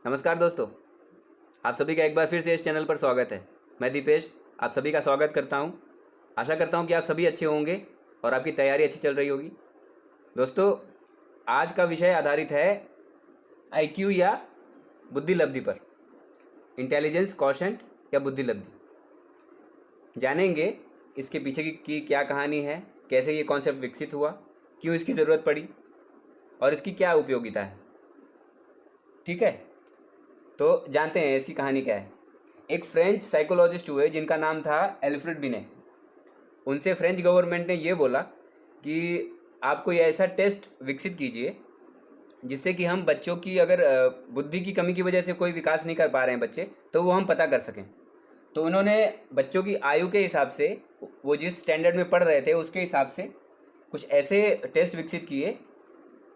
नमस्कार दोस्तों, आप सभी का एक बार फिर से इस चैनल पर स्वागत है। मैं दीपेश आप सभी का स्वागत करता हूं। आशा करता हूं कि आप सभी अच्छे होंगे और आपकी तैयारी अच्छी चल रही होगी। दोस्तों, आज का विषय आधारित है आईक्यू या बुद्धि लब्धि पर। इंटेलिजेंस क्वोशेंट या बुद्धि लब्धि जानेंगे इसके पीछे की क्या कहानी है, कैसे ये कॉन्सेप्ट विकसित हुआ, क्यों इसकी ज़रूरत पड़ी और इसकी क्या उपयोगिता है। ठीक है, तो जानते हैं इसकी कहानी क्या है। एक फ्रेंच साइकोलॉजिस्ट हुए जिनका नाम था एल्फ्रेड बिने। उनसे फ्रेंच गवर्नमेंट ने ये बोला कि आप कोई ऐसा टेस्ट विकसित कीजिए जिससे कि हम बच्चों की अगर बुद्धि की कमी की वजह से कोई विकास नहीं कर पा रहे हैं बच्चे, तो वो हम पता कर सकें। तो उन्होंने बच्चों की आयु के हिसाब से, वो जिस स्टैंडर्ड में पढ़ रहे थे उसके हिसाब से कुछ ऐसे टेस्ट विकसित किए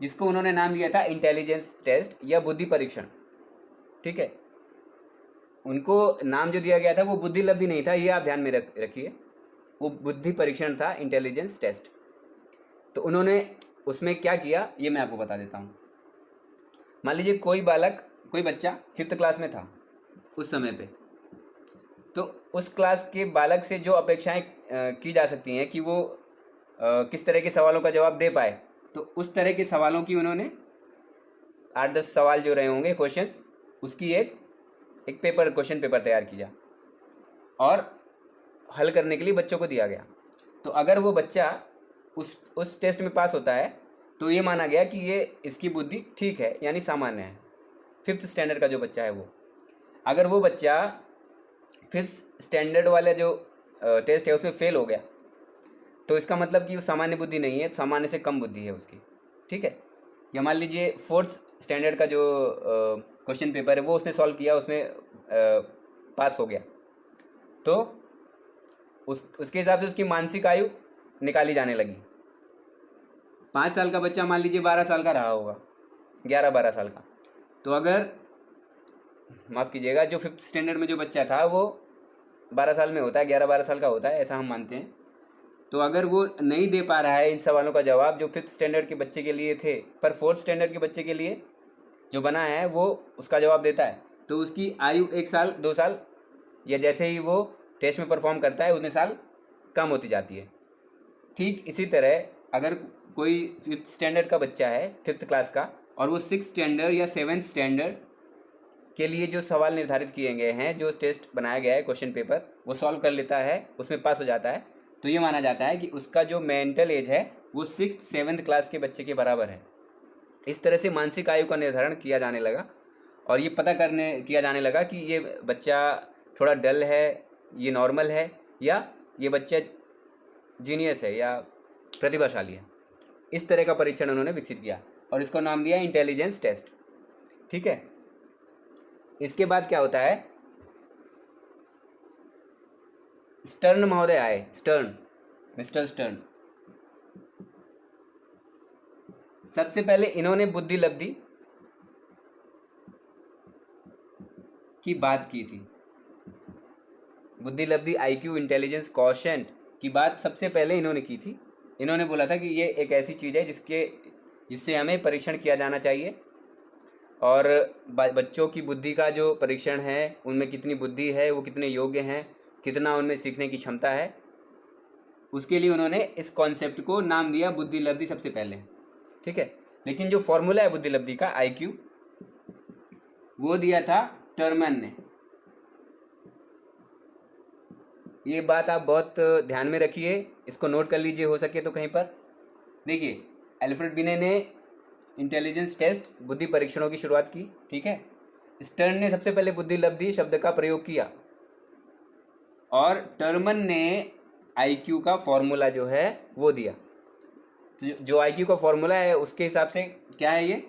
जिसको उन्होंने नाम दिया था इंटेलिजेंस टेस्ट या बुद्धि परीक्षण। ठीक है, उनको नाम जो दिया गया था वो बुद्धि लब्धि नहीं था, ये आप ध्यान में रखिए। वो बुद्धि परीक्षण था, इंटेलिजेंस टेस्ट। तो उन्होंने उसमें क्या किया ये मैं आपको बता देता हूँ। मान लीजिए कोई बच्चा 5th क्लास में था उस समय पे, तो उस क्लास के बालक से जो अपेक्षाएं की जा सकती हैं कि वो किस तरह के सवालों का जवाब दे पाए, तो उस तरह के सवालों की उन्होंने 8-10 सवाल जो रहे होंगे क्वेश्चंस, उसकी एक क्वेश्चन पेपर तैयार किया और हल करने के लिए बच्चों को दिया गया। तो अगर वो बच्चा उस टेस्ट में पास होता है तो ये माना गया कि ये इसकी बुद्धि ठीक है, यानी सामान्य है। 5th स्टैंडर्ड का जो बच्चा है वो, अगर वो बच्चा 5th स्टैंडर्ड वाला जो टेस्ट है उसमें फेल हो गया तो इसका मतलब कि वो सामान्य बुद्धि नहीं है, सामान्य से कम बुद्धि है उसकी। ठीक है, या मान लीजिए 4th स्टैंडर्ड का जो क्वेश्चन पेपर है वो उसने सॉल्व किया, उसमें पास हो गया, तो उसके हिसाब से उसकी मानसिक आयु निकाली जाने लगी। 5 साल का बच्चा मान लीजिए 12 साल का रहा होगा, 11-12 साल का। तो अगर माफ़ कीजिएगा, जो 5th स्टैंडर्ड में जो बच्चा था वो 12 साल में होता है, 11-12 साल का होता है, ऐसा हम मानते हैं। तो अगर वो नहीं दे पा रहा है इन सवालों का जवाब जो 5th स्टैंडर्ड के बच्चे के लिए थे, पर 4th स्टैंडर्ड के बच्चे के लिए जो बना है वो उसका जवाब देता है, तो उसकी आयु 1 साल 2 साल या जैसे ही वो टेस्ट में परफॉर्म करता है उतने साल कम होती जाती है। ठीक इसी तरह अगर कोई 5th स्टैंडर्ड का बच्चा है, 5th क्लास का, और वो 6th स्टैंडर्ड या 7th स्टैंडर्ड के लिए जो सवाल निर्धारित किए गए हैं, जो टेस्ट बनाया गया है क्वेश्चन पेपर, वो सॉल्व कर लेता है, उसमें पास हो जाता है, तो ये माना जाता है कि उसका जो मेंटल एज है वो 6th 7th क्लास के बच्चे के बराबर है। इस तरह से मानसिक आयु का निर्धारण किया जाने लगा और ये पता किया जाने लगा कि ये बच्चा थोड़ा डल है, ये नॉर्मल है, या ये बच्चा जीनियस है या प्रतिभाशाली है। इस तरह का परीक्षण उन्होंने विकसित किया और इसको नाम दिया इंटेलिजेंस टेस्ट। ठीक है, इसके बाद क्या होता है, स्टर्न महोदय आए। Mister stern. सबसे पहले इन्होंने बुद्धि लब्धि की बात की थी। बुद्धि लब्धि, आईक्यू, इंटेलिजेंस क्वोशेंट की बात सबसे पहले इन्होंने की थी। इन्होंने बोला था कि ये एक ऐसी चीज़ है जिससे हमें परीक्षण किया जाना चाहिए, और बच्चों की बुद्धि का जो परीक्षण है उनमें कितनी बुद्धि है, वो कितने योग्य हैं, कितना उनमें सीखने की क्षमता है, उसके लिए उन्होंने इस कॉन्सेप्ट को नाम दिया बुद्धि लब्धि सबसे पहले। ठीक है, लेकिन जो फॉर्मूला है बुद्धि लब्धि का, आईक्यू, वो दिया था टर्मन ने। ये बात आप बहुत ध्यान में रखिए, इसको नोट कर लीजिए हो सके तो कहीं पर। देखिए, एल्फ्रेड बिने ने इंटेलिजेंस टेस्ट, बुद्धि परीक्षणों की शुरुआत की। ठीक है, स्टर्न ने सबसे पहले बुद्धि लब्धि शब्द का प्रयोग किया और टर्मन ने आईक्यू का फॉर्मूला जो है वो दिया। तो जो आईक्यू का फॉर्मूला है उसके हिसाब से क्या है ये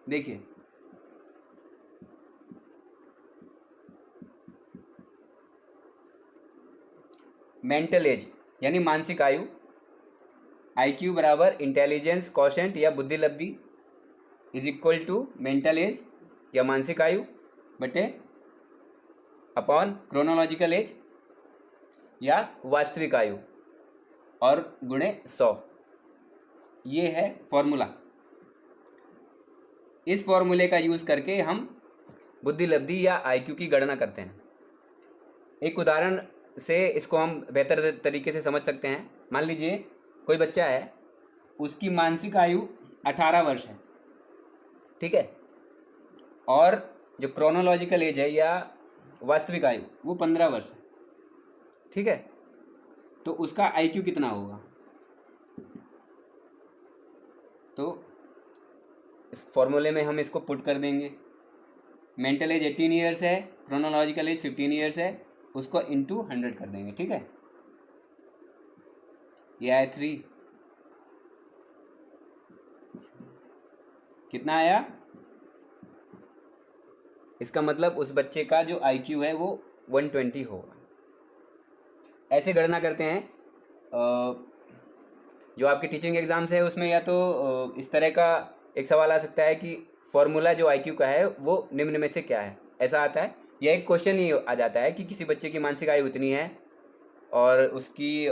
देखिए, मेंटल एज यानी मानसिक आयु, आईक्यू बराबर इंटेलिजेंस क्वोशेंट या बुद्धि लब्धि is equal to mental age या मानसिक आयु बटे अपॉन क्रोनोलॉजिकल एज या वास्तविक आयु और गुणे 100। ये है फॉर्मूला। इस फॉर्मूले का यूज़ करके हम बुद्धि लब्धि या आईक्यू की गणना करते हैं। एक उदाहरण से इसको हम बेहतर तरीके से समझ सकते हैं। मान लीजिए कोई बच्चा है, उसकी मानसिक आयु 18 वर्ष है, ठीक है, और जो क्रोनोलॉजिकल एज है या वास्तविक आयु वो 15 वर्ष है, ठीक है। तो उसका आईक्यू कितना होगा? तो इस फॉर्मूले में हम इसको पुट कर देंगे। मेंटल एज 18 ईयर्स है, क्रोनोलॉजिकल एज 15 ईयर्स है, उसको इंटू 100 कर देंगे, ठीक है। ये आया 3, कितना आया? इसका मतलब उस बच्चे का जो आईक्यू है वो 120 होगा। ऐसे गणना करते हैं। जो आपके टीचिंग एग्ज़ाम्स है उसमें या तो इस तरह का एक सवाल आ सकता है कि फॉर्मूला जो आईक्यू का है वो निम्न में से क्या है, ऐसा आता है। या एक क्वेश्चन ही आ जाता है कि किसी बच्चे की मानसिक आयु इतनी है और उसकी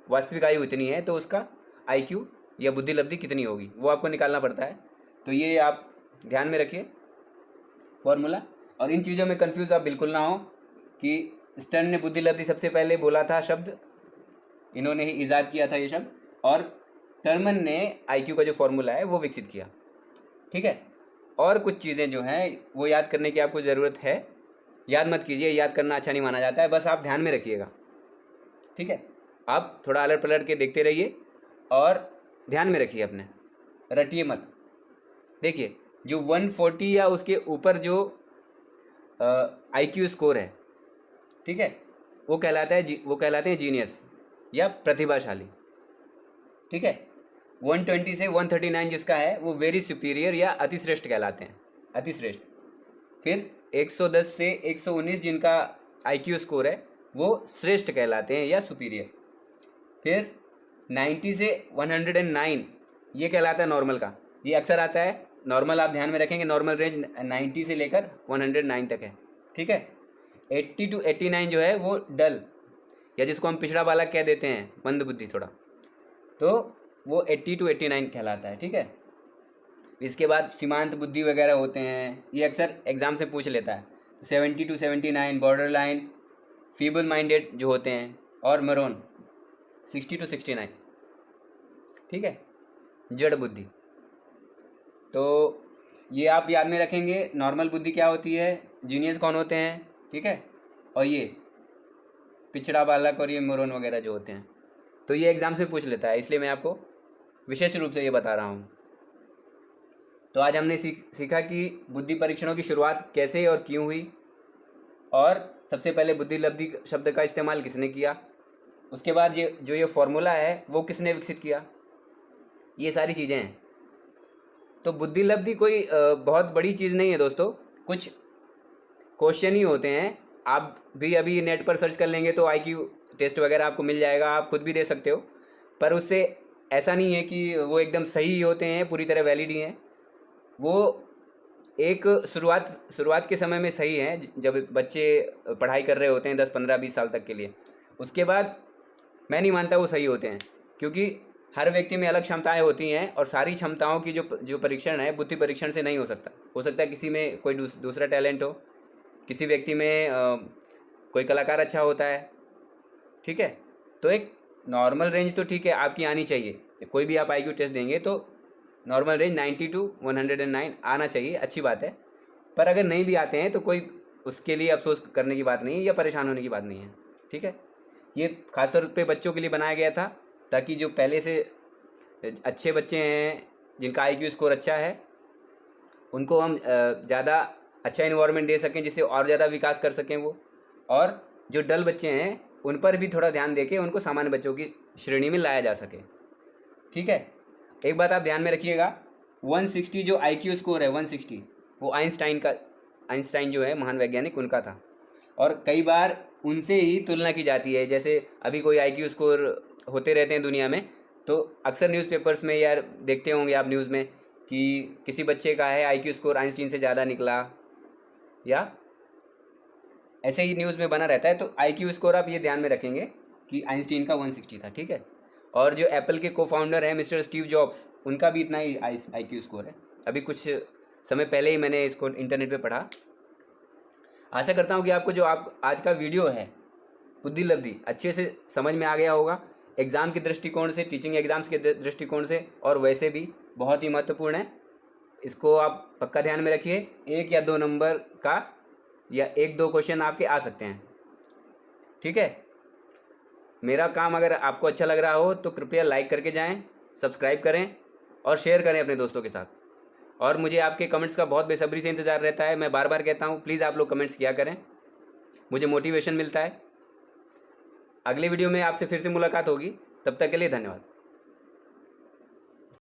वास्तविक आयु इतनी है, तो उसका आईक्यू या बुद्धि लब्धि कितनी होगी वो आपको निकालना पड़ता है। तो ये आप ध्यान में रखिए फॉर्मूला। और इन चीज़ों में कंफ्यूज आप बिल्कुल ना हो कि स्टर्न ने बुद्धि लब्धि सबसे पहले बोला था शब्द, इन्होंने ही ईजाद किया था ये शब्द, और टर्मन ने आईक्यू का जो फॉर्मूला है वो विकसित किया, ठीक है। और कुछ चीज़ें जो हैं वो याद करने की आपको ज़रूरत है। याद मत कीजिए, याद करना अच्छा नहीं माना जाता है, बस आप ध्यान में रखिएगा, ठीक है। आप थोड़ा अलट पलट के देखते रहिए और ध्यान में रखिए, अपने रटिए मत। देखिए जो 140 या उसके ऊपर जो आईक्यू स्कोर है, ठीक है, वो कहलाते हैं जीनियस या प्रतिभाशाली, ठीक है। 120 से 139 जिसका है वो वेरी सुपीरियर या अतिश्रेष्ठ कहलाते हैं, अतिश्रेष्ठ। फिर 110 से 119 जिनका आईक्यू स्कोर है वो श्रेष्ठ कहलाते हैं या सुपीरियर। फिर 90 से 109 ये कहलाता है नॉर्मल का, ये अक्सर आता है नॉर्मल, आप ध्यान में रखेंगे नॉर्मल रेंज 90 से लेकर 109 तक है, ठीक है। 80 to 89 जो है वो डल या जिसको हम पिछड़ा बालक कह देते हैं, मंद बुद्धि थोड़ा, तो वो 80 to 89 कहलाता है, ठीक है। इसके बाद सीमांत बुद्धि वगैरह होते हैं, ये अक्सर एग्ज़ाम से पूछ लेता है। 70 to 79 border line, feeble minded जो होते हैं, और मरोन 60 to 69, ठीक है, जड़ बुद्धि। तो ये आप याद में रखेंगे। नॉर्मल बुद्धि क्या होती है, जीनियस कौन होते हैं, ठीक है, और ये पिछड़ा बालक और ये मोरन वगैरह जो होते हैं। तो ये एग्ज़ाम से पूछ लेता है, इसलिए मैं आपको विशेष रूप से ये बता रहा हूँ। तो आज हमने सीखा कि बुद्धि परीक्षणों की शुरुआत कैसे और क्यों हुई, और सबसे पहले बुद्धि लब्धि शब्द का इस्तेमाल किसने किया, उसके बाद ये फॉर्मूला है वो किसने विकसित किया, ये सारी चीज़ें हैं। तो बुद्धि लब्धि कोई बहुत बड़ी चीज़ नहीं है दोस्तों, कुछ क्वेश्चन ही होते हैं। आप भी अभी नेट पर सर्च कर लेंगे तो आईक्यू टेस्ट वगैरह आपको मिल जाएगा, आप खुद भी दे सकते हो। पर उससे ऐसा नहीं है कि वो एकदम सही होते हैं, पूरी तरह वैलिड ही हैं। वो एक शुरुआत के समय में सही है, जब बच्चे पढ़ाई कर रहे होते हैं 10, 15, 20 साल तक के लिए। उसके बाद मैं नहीं मानता वो सही होते हैं, क्योंकि हर व्यक्ति में अलग क्षमताएं होती हैं, और सारी क्षमताओं की जो परीक्षण है बुद्धि परीक्षण से नहीं हो सकता है किसी में कोई दूसरा टैलेंट हो, किसी व्यक्ति में कोई कलाकार अच्छा होता है, ठीक है। तो एक नॉर्मल रेंज तो ठीक है आपकी आनी चाहिए, कोई भी आप आईक्यू टेस्ट देंगे तो नॉर्मल रेंज 90 to 109 आना चाहिए, अच्छी बात है। पर अगर नहीं भी आते हैं तो कोई उसके लिए अफसोस करने की बात नहीं है या परेशान होने की बात नहीं है, ठीक है। ये खासतौर पे बच्चों के लिए बनाया गया था, ताकि जो पहले से अच्छे बच्चे हैं जिनका आईक्यू स्कोर अच्छा है उनको हम ज़्यादा अच्छा इन्वायरमेंट दे सकें, जिससे और ज़्यादा विकास कर सकें वो। और जो डल बच्चे हैं उन पर भी थोड़ा ध्यान देके उनको सामान्य बच्चों की श्रेणी में लाया जा सके, ठीक है। एक बात आप ध्यान में रखिएगा, 160 जो आईक्यू स्कोर है 160 वो आइंस्टाइन जो है महान वैज्ञानिक उनका था, और कई बार उनसे ही तुलना की जाती है। जैसे अभी कोई आईक्यू स्कोर होते रहते हैं दुनिया में, तो अक्सर न्यूज़पेपर्स में या देखते होंगे आप न्यूज़ में कि किसी बच्चे का है आईक्यू स्कोर आइंस्टीन से ज़्यादा निकला, या ऐसे ही न्यूज़ में बना रहता है। तो आईक्यू स्कोर आप ये ध्यान में रखेंगे कि आइंस्टीन का 160 था, ठीक है। और जो एप्पल के को फाउंडर हैं मिस्टर स्टीव जॉब्स, उनका भी इतना ही आईक्यू स्कोर है। अभी कुछ समय पहले ही मैंने इसको इंटरनेट पे पढ़ा, आशा करता हूँ कि आपको जो आप आज का वीडियो है बुद्धि लब्धि अच्छे से समझ में आ गया होगा। एग्ज़ाम के दृष्टिकोण से, टीचिंग एग्ज़ाम्स के दृष्टिकोण से और वैसे भी बहुत ही महत्वपूर्ण है। इसको आप पक्का ध्यान में रखिए। 1 या 2 नंबर का या 1-2 क्वेश्चन आपके आ सकते हैं। ठीक है, मेरा काम अगर आपको अच्छा लग रहा हो तो कृपया लाइक करके जाएं, सब्सक्राइब करें और शेयर करें अपने दोस्तों के साथ। और मुझे आपके कमेंट्स का बहुत बेसब्री से इंतज़ार रहता है। मैं बार बार कहता हूँ, प्लीज़ आप लोग कमेंट्स किया करें, मुझे मोटिवेशन मिलता है। अगले वीडियो में आपसे फिर से मुलाकात होगी, तब तक के लिए धन्यवाद।